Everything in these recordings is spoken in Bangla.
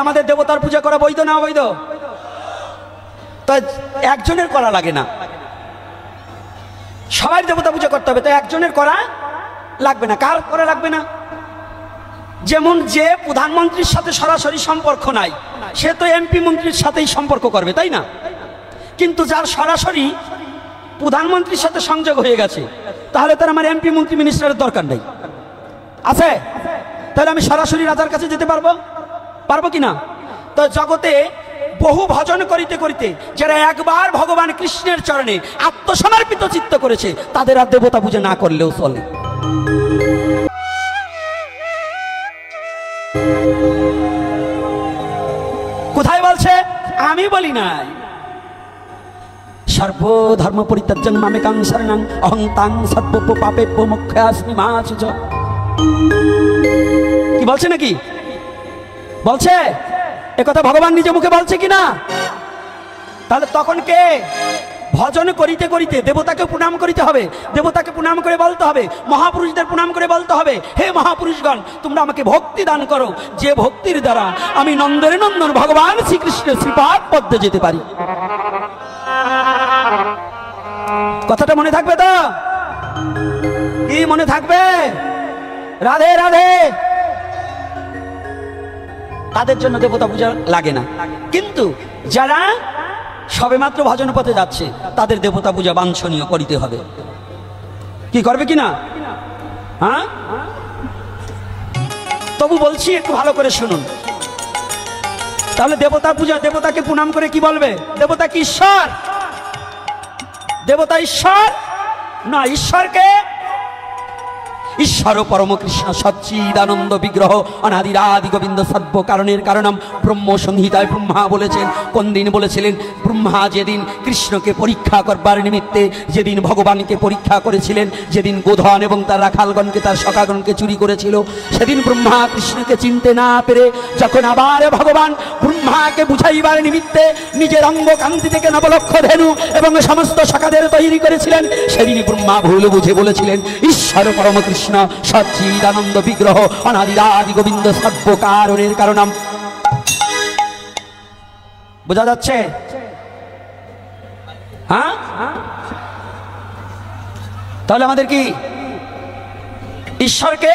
আমাদের দেবতার পূজা করা বৈধ না অবৈধ? তো একজনের করা লাগে না, সবাই দেবতা পূজা করতে হবে, তো একজনের করা লাগবে না। কার করা লাগবে না? যেমন যে প্রধানমন্ত্রীর সাথে সরাসরি সম্পর্ক নাই সে তো এমপি মন্ত্রীর সাথেই সম্পর্ক করবে, তাই না? কিন্তু যার সরাসরি প্রধানমন্ত্রীর সাথে সংযোগ হয়ে গেছে তাহলে তার আমার এমপি মন্ত্রী মিনিস্টারের দরকার নেই, আছে? তাহলে আমি সরাসরি রাজার কাছে যেতে পারবো কিনা? তো জগতে বহু ভজন করিতে করিতে যারা একবার ভগবান কৃষ্ণের চরণে আত্মসমর্পিত চিত্ত করেছে তাদের আর দেবতা পূজা না করলেও চলে। কোথায় বলছে? আমি বলি নাই। সর্বধর্ম পরিত্যাজ্যং মামেকাং শরণং অহং তাং সর্বপ পাপেভ্যো মোক্ষয়াস্মি মা শুচ। কি বলছে নাকি? বলছে একথা ভগবান নিজে মুখে বলছে কিনা? তাহলে তখন কে ভজন করিতে করিতে দেবতাকে প্রণাম করিতে হবে, দেবতাকে প্রণাম করে বলতে হবে, মহাপুরুষদের প্রণাম করে বলতে হবে, হে মহাপুরুষগণ তোমরা আমাকে ভক্তি দান করো, যে ভক্তির দ্বারা আমি নন্দনে নন্দন ভগবান শ্রীকৃষ্ণের শ্রীপাদ পদ্মে যেতে পারি। কথাটা মনে থাকবে তো? কি মনে থাকবে? রাধে রাধে। তাদের জন্য দেবতা পূজা লাগে না, কিন্তু যারা সবেমাত্র ভজন পথে যাচ্ছে তাদের দেবতা পূজা বাঞ্ছনীয় করিতে হবে। কি করবে কিনা? হ্যাঁ, তবু বলছি একটু ভালো করে শুনুন। তাহলে দেবতা পূজা, দেবতাকে প্রণাম করে কি বলবে? দেবতা কি ঈশ্বর? দেবতা ঈশ্বর না, ঈশ্বরকে ঈশ্বর পরম কৃষ্ণ সচ্চিদানন্দ বিগ্রহ অনাদিরাদি গোবিন্দ সর্ব কারণের কারণম ব্রহ্ম সংহিতায় ব্রহ্মা বলেছেন। কোন দিন বলেছিলেন? ব্রহ্মা যেদিন কৃষ্ণকে পরীক্ষা করবার নিমিত্তে, যেদিন ভগবানকে পরীক্ষা করেছিলেন, যেদিন গোধন এবং তার রাখালগণকে তার সখাগণকে চুরি করেছিল, সেদিন ব্রহ্মা কৃষ্ণকে চিনতে না পেরে যখন আবার ভগবান ব্রহ্মাকে বুঝাইবার নিমিত্তে নিজের অঙ্গ কান্তি থেকে নবলক্ষ ধেনু এবং সমস্ত সখাদের তৈরি করেছিলেন, সেদিন ব্রহ্মা ভুল বুঝে বলেছিলেন ঈশ্বর পরম কৃষ্ণ সচ্চিদানন্দ বিগ্রহ অনাদিরাদি গোবিন্দ সর্ব কারণের কারণম। বোঝা যাচ্ছে? হ্যাঁ, তাহলে আমাদের কি ঈশ্বরকে,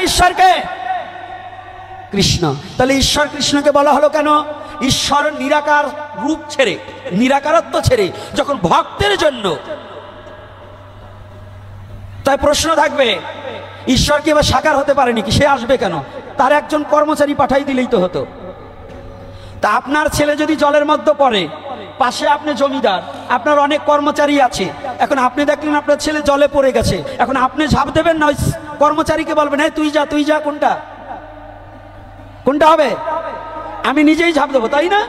ঈশ্বরকে কৃষ্ণ, তাহলে ঈশ্বর কৃষ্ণকে বলা হলো কেন? ঈশ্বর নিরাকার রূপ ছেড়ে, নিরাকারত্ব ছেড়ে যখন ভক্তের জন্য, তাই প্রশ্ন থাকবে ঈশ্বর কি এবার সাকার হতে পারে নাকি? সে আসবে কেন? তার একজন কর্মচারী পাঠাই দিলেই তো হতো। তা আপনার ছেলে যদি জলের মধ্যে পড়ে, পাশে আপনি জমিদার, আপনার অনেক কর্মচারী আছে, এখন আপনি দেখলেন আপনার ছেলে জলে পড়ে গেছে, এখন আপনি ঝাঁপ দেবেন না ওই কর্মচারীকে বলবেন এই তুই যা তুই যা? কোনটা হবে? আমি নিজেই ঝাঁপ দেবো, তাই না?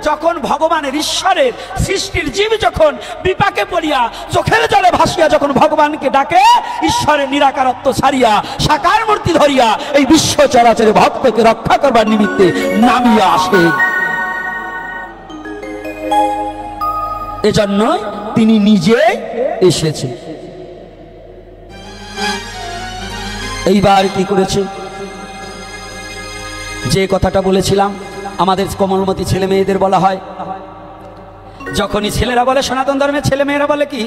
যখন ভগবানের ঈশ্বরের সৃষ্টির জীব যখন বিপাকে পড়িয়া চোখের জলে ভাসিয়া যখন ভগবানকে ডাকে, ঈশ্বরের নিরাকারত্ব ছাড়িয়া সাকার মূর্তি ধরিয়া এই বিশ্ব চরাচরে ভক্তকে রক্ষা করবার নিমিত্তে নামিয়া আসে। এজন্য তিনি নিজে এসেছে। এইবার কি করেছে? যে কথাটা বলেছিলাম, আমাদের কোমলমতি ছেলে মেয়েদের বলা হয়, যখনই ছেলেরা বলে, সনাতন ধর্মের ছেলে মেয়েরা বলে কি,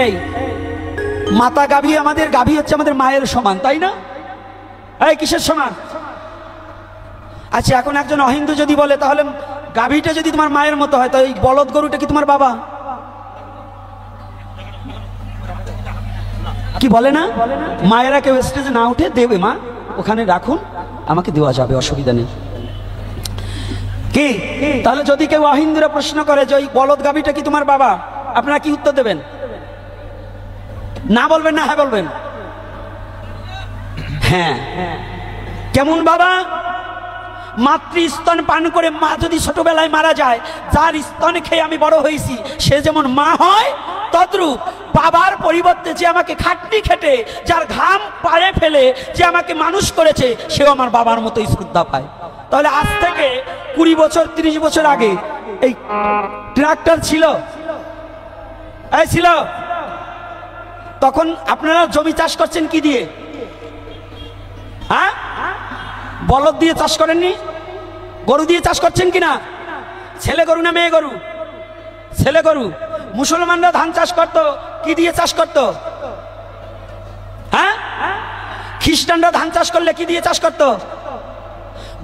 এই মাতা গাভী, আমাদের গাভী হচ্ছে আমাদের মায়ের সমান, তাই না? এই কিসের সমান? আচ্ছা, এখন একজন অহিন্দু যদি বলে তাহলে গাভীটা যদি তোমার মায়ের মতো হয়, তো এই বলদ গরুটা কি তোমার বাবা? কি বলে না? মায়েরা কেউ স্টেজে না উঠে দেবে, মা ওখানে রাখুন, আমাকে দেওয়া যাবে, অসুবিধা নেই। কি তাহলে যদি কেউ অহিন্দুরা প্রশ্ন করে যে ওই বলদ গাভীটা কি তোমার বাবা, আপনারা কি উত্তর দেবেন? না বলবেন না হ্যাঁ বলবেন? হ্যাঁ। কেমন বাবা? মাতৃ স্তন পান করে মা যদি ছোটবেলায় মারা যায়, যার স্তন খেয়ে আমি বড় হয়েছি, সে যেমন মা হয়, তদ্রূপ বাবার পরিবর্তে যে আমাকে খাটনি খেটে, যার ঘাম পায়ে ফেলে যে আমাকে মানুষ করেছে, সেও আমার বাবার মতোই শ্রদ্ধা পায়। তাহলে আজ থেকে 20 বছর 30 বছর আগে এই ট্রাক্টর ছিল, ছিল, তখন আপনারা জমি চাষ করছেন কি দিয়ে? হ্যাঁ, বলদ দিয়ে চাষ করেননি? গরু দিয়ে চাষ করছেন কিনা? ছেলে গরু না মেয়ে গরু? ছেলে গরু। মুসলমানরা ধান চাষ করতো কি দিয়ে চাষ করতো? হ্যাঁ, খ্রিস্টানরা ধান চাষ করলে কি দিয়ে চাষ করতো?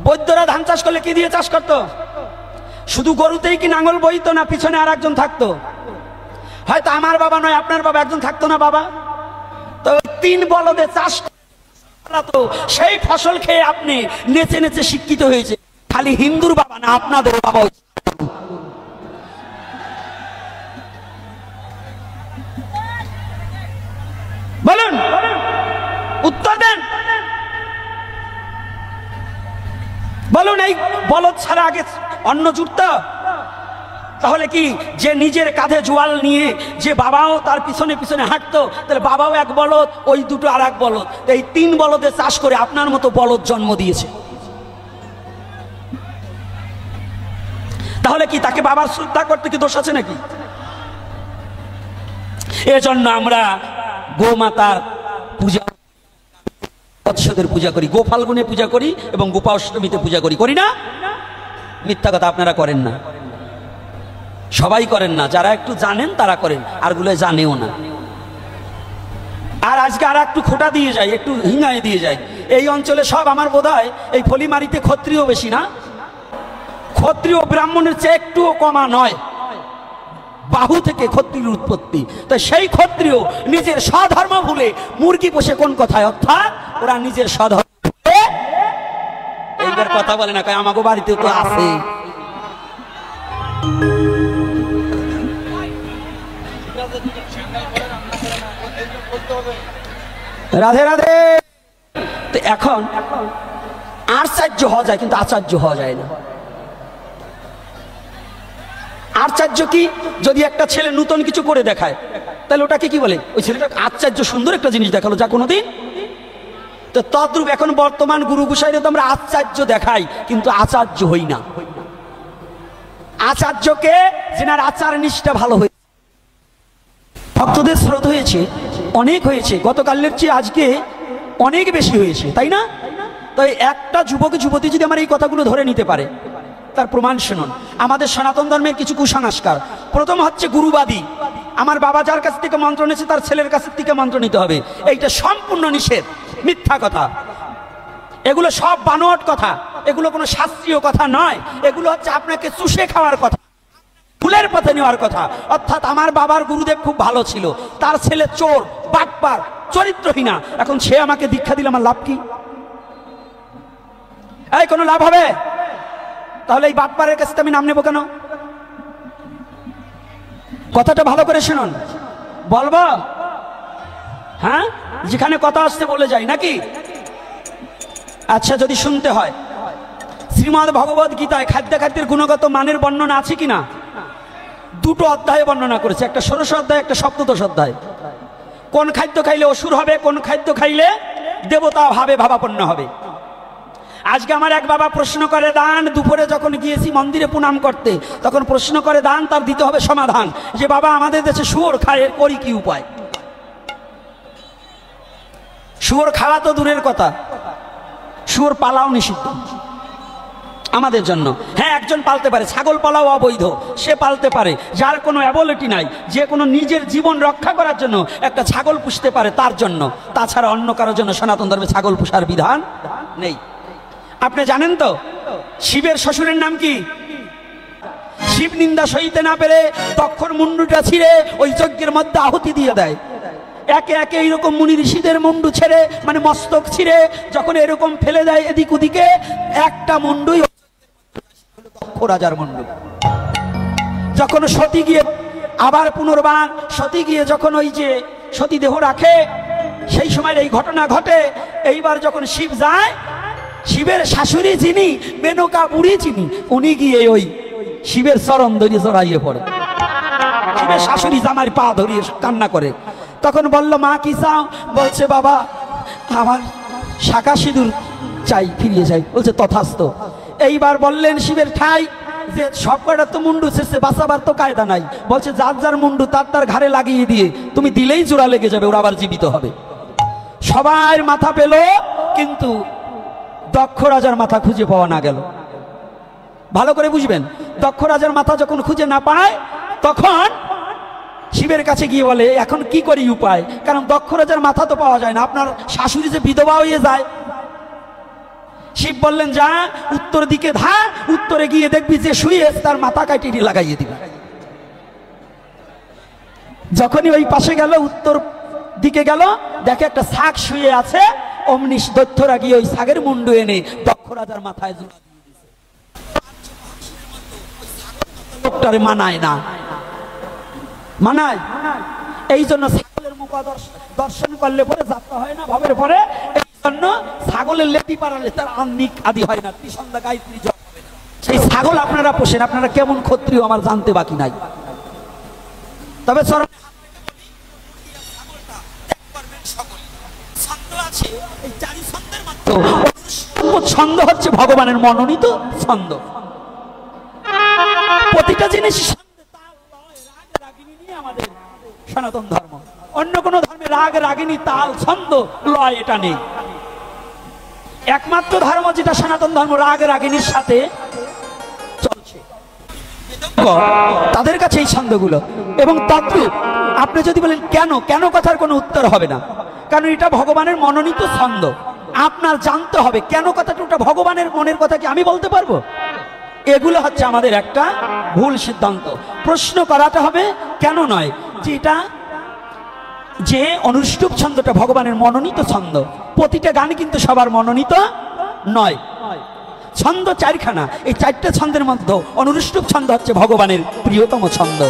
বৌদ্ধরা ধান চাষ করলে কি দিয়ে চাষ করতো? শুধু গরুতেই কি নাঙ্গল বইতো, না পিছনে আর একজন থাকতো? হয়তো আমার বাবা নয় আপনার বাবা, একজন থাকতো না বাবা? তো 3 বলদে চাষ তো সেই ফসল খেয়ে আপনি নেচে নেচে শিক্ষিত হয়েছে। খালি হিন্দুর বাবা না, আপনাদের বাবা। বলুন, উত্তর দেন। বলুন, এই বলদ ছাড়া আগে অন্য জুটতো? তাহলে কি যে নিজের কাঁধে জোয়াল নিয়ে যে বাবাও তার পিছনে পিছনে হাঁটতো, তাহলে বাবাও এক বলদ, ওই দুটো আর এক বলদ। এই 3 বলদে চাষ করে আপনার মতো বলদ জন্ম দিয়েছে। তাহলে কি তাকে বাবার শ্রদ্ধা করতে কি দোষ আছে নাকি? এজন্য আমরা গোমাতার পূজা, বৎসদের পূজা করি, গো ফাল্গুনে পূজা করি এবং গোপা অষ্টমীতে পূজা করি। করি না? মিথ্যা কথা আপনারা করেন না, সবাই করেন না। যারা একটু জানেন তারা করেন, আরগুলো জানেও না। আর আজকে আর একটু খোটা দিয়ে যায়, একটু হিঙায় দিয়ে যায়। এই অঞ্চলে সব আমার বোধহয় এই ফলিমারিতে ক্ষত্রিয় বেশি না? ক্ষত্রিয় ব্রাহ্মণের চেয়ে একটুও কমা নয়। বাহু থেকে ক্ষত্রিয় উৎপত্তি। তো সেই ক্ষত্রিয় নিজের স্বধর্ম ভুলে মুরগি পোষে কোন কথায়? অর্থাৎ ওরা নিজের স্বধর্ম ভুলে এইবার কথা বলে না, কয় আমাকে বাড়িতে তো আছে। রাধে রাধে। তো এখন আচার্য হওয়া যায়, কিন্তু আচার্য হওয়া যায় না। আচার্য কি? যদি একটা ছেলে নতুন কিছু করে দেখায়, তাহলে ওটাকে কি বলে? ওই ছেলেটা আচার্য, সুন্দর একটা জিনিস দেখালো যা কোনোদিন। তো তদ্রূপ এখন বর্তমান গুরু গোসাইরে তো আমরা আচার্য দেখাই, কিন্তু আচার্য হই না। আচার্যকে যেনার আচার নিষ্ঠা ভালো হয়েছে, ভক্তদের স্রোত হয়েছে, অনেক হয়েছে, গতকালের চেয়ে আজকে অনেক বেশি হয়েছে, তাই না? তাই একটা যুবক যুবতী যদি আমার এই কথাগুলো ধরে নিতে পারে, তার প্রমাণ শুনুন। আমাদের সনাতন ধর্মের কিছু কুসংস্কার। প্রথম হচ্ছে গুরুবাদী। আমার বাবা যার কাছ থেকে মন্ত্র নিয়েছে তার ছেলের কাছ থেকে মন্ত্র নিতে হবে, এইটা সম্পূর্ণ নিষেধ, মিথ্যা কথা। এগুলো সব বানোয়াট কথা, এগুলো কোনো শাস্ত্রীয় কথা নয়। এগুলো হচ্ছে আপনাকে চুষে খাওয়ার কথা, ফুলের পথে নেওয়ার কথা। অর্থাৎ আমার বাবার গুরুদেব খুব ভালো ছিল, তার ছেলে চোর, বাটপার, চরিত্রহীনা, এখন সে আমাকে দীক্ষা দিলে আমার লাভ কি? এই কোনো লাভ হবে? তাহলে এই বাটপারের কাছে আমি নাম নেব কেন? কথাটা ভালো করে শুনুন। বলবো? হ্যাঁ, যেখানে কথা আসতে বলে যাই নাকি? আচ্ছা, যদি শুনতে হয়, শ্রীমদ্ ভগবদ গীতায় খাদ্যাখাদ্যের গুণগত মানের বর্ণনা আছে কিনা? 2টো অধ্যায়ে বর্ণনা করেছে, একটা 16 অধ্যায়, একটা 17 অধ্যায়। কোন খাদ্য খাইলে অসুর হবে, কোন খাদ্য খাইলে দেবতা ভাবে ভাবাপন্ন হবে। আজকে আমার এক বাবা প্রশ্ন করে দান, দুপুরে যখন গিয়েছি মন্দিরে প্রণাম করতে, তখন প্রশ্ন করে দান, তার দিতে হবে সমাধান যে বাবা আমাদের দেশে শুয়োর খায়, এর করি কি উপায়? শুয়োর খাওয়া তো দূরের কথা, শুয়োর পালাও নিষিদ্ধ আমাদের জন্য। হ্যাঁ, একজন পালতে পারে, ছাগল পালাও অবৈধ, সে পালতে পারে, যার কোনো অ্যাবিলিটি নাই, যে কোনো নিজের জীবন রক্ষা করার জন্য একটা ছাগল পুষতে পারে, তার জন্য। তাছাড়া অন্য কারোর জন্য সনাতন ধর্মে ছাগল পুষার বিধান নেই। আপনি জানেন তো শিবের শ্বশুরের নাম কি? শিব নিন্দা সইতে না পেরে তখন মুন্ডুটা ছিঁড়ে ওই যজ্ঞের মধ্যে আহুতি দিয়ে দেয়। একে একে এইরকম মুনি ঋষিদের মুন্ডু ছেড়ে, মানে মস্তক ছিঁড়ে যখন এরকম ফেলে দেয় এদিক ওদিকে, একটা মুন্ডুই দক্ষ রাজার মুন্ডু। যখন সতী গিয়ে আবার পুনর্বার সতী গিয়ে যখন ওই যে সতী দেহ রাখে, সেই সময় এই ঘটনা ঘটে। এইবার যখন শিব যায়, শিবের শাশুড়ি যিনি, মেনকা বুড়ি যিনি, উনি গিয়ে ওই শিবের চরণ ধরিয়ে জড়াইয়ে পড়ে। শিবের শাশুড়ি জামার পা ধরিয়ে কান্না করে। তখন বলল, মা কি চাও? বলছে, বাবা আমার শাখা সিঁদুর চাই, ফিরিয়ে যাই। বলছে, তথাস্ত। এইবার বললেন শিবের ঠাই যে সব কটা তো মুন্ডু ছেড়ছে, বাঁচাবার তো কায়দা নাই। বলছে, যার যার মুন্ডু তার তার ঘাড়ে লাগিয়ে দিয়ে তুমি দিলেই জোড়া লেগে যাবে, ওরা আবার জীবিত হবে। সবাই মাথা পেল, কিন্তু দক্ষ রাজার মাথা খুঁজে পাওয়া না গেল। ভালো করে বুঝবেন, দক্ষ রাজার মাথা যখন খুঁজে না পায় তখন শিবের কাছে গিয়ে বলে এখন কি করি উপায়, কারণ দক্ষ রাজার মাথা তো পাওয়া যায় না, আপনার শাশুড়ি যে বিধবা হয়ে যায়। শিব বললেন যা উত্তর দিকে ধা, উত্তরে গিয়ে দেখবি যে শুয়ে তার মাথা কাটিয়ে লাগাইয়ে দিবে। যখনই ওই পাশে গেল, উত্তর দিকে গেল, দেখে একটা ছাগ শুয়ে আছে, অমনি দৈত্যরা গিয়ে ওই ছাগের মুন্ডু এনে দক্ষ রাজার মাথায় জোড়া দিয়ে দিয়েছে। লোকটারে মানায় না, মানায়। এই জন্য ছাগলের মুখ দর্শন করলে পরে যাত্রা হয় না, ভাবের পরে। এই জন্য ছাগলের লেটি পাড়ালে তার আন্নিক আদি হয় না, ত্রিসন্ধ্যা গায়ত্রী জপ হবে না। সেই ছাগল আপনারা পোষেন, আপনারা কেমন ক্ষত্রিয় আমার জানতে বাকি নাই। তবে ছন্দ হচ্ছে ভগবানের মনোনীত ছন্দ। প্রতিটা জিনিস আমাদের সনাতন ধর্ম, অন্য কোন ধর্মে রাগ রাগিনী তাল ছন্দ লয় এটা নেই। একমাত্র ধর্ম যেটা সনাতন ধর্ম রাগ রাগিনীর সাথে চলছে, তাদের কাছে এই ছন্দগুলো। এবং তদ্রূপ আপনি যদি বলেন কেন, কেন কথার কোনো উত্তর হবে না, কারণ এটা ভগবানের মনোনীত ছন্দ। আপনার জানতে হবে কেন কথাটা, ওটা ভগবানের মনের কথা কি আমি বলতে পারবো? এগুলো হচ্ছে আমাদের একটা ভুল সিদ্ধান্ত। প্রশ্ন করাতে হবে কেন নয়, যেটা যে অনুষ্টুপ ছন্দটা ভগবানের মনোনীত ছন্দ। প্রতিটা গান কিন্তু সবার মনোনীত নয়, ছন্দ চারখানা, এই চারটে ছন্দের মধ্যে অনুষ্টুপ ছন্দ হচ্ছে ভগবানের প্রিয়তম ছন্দ।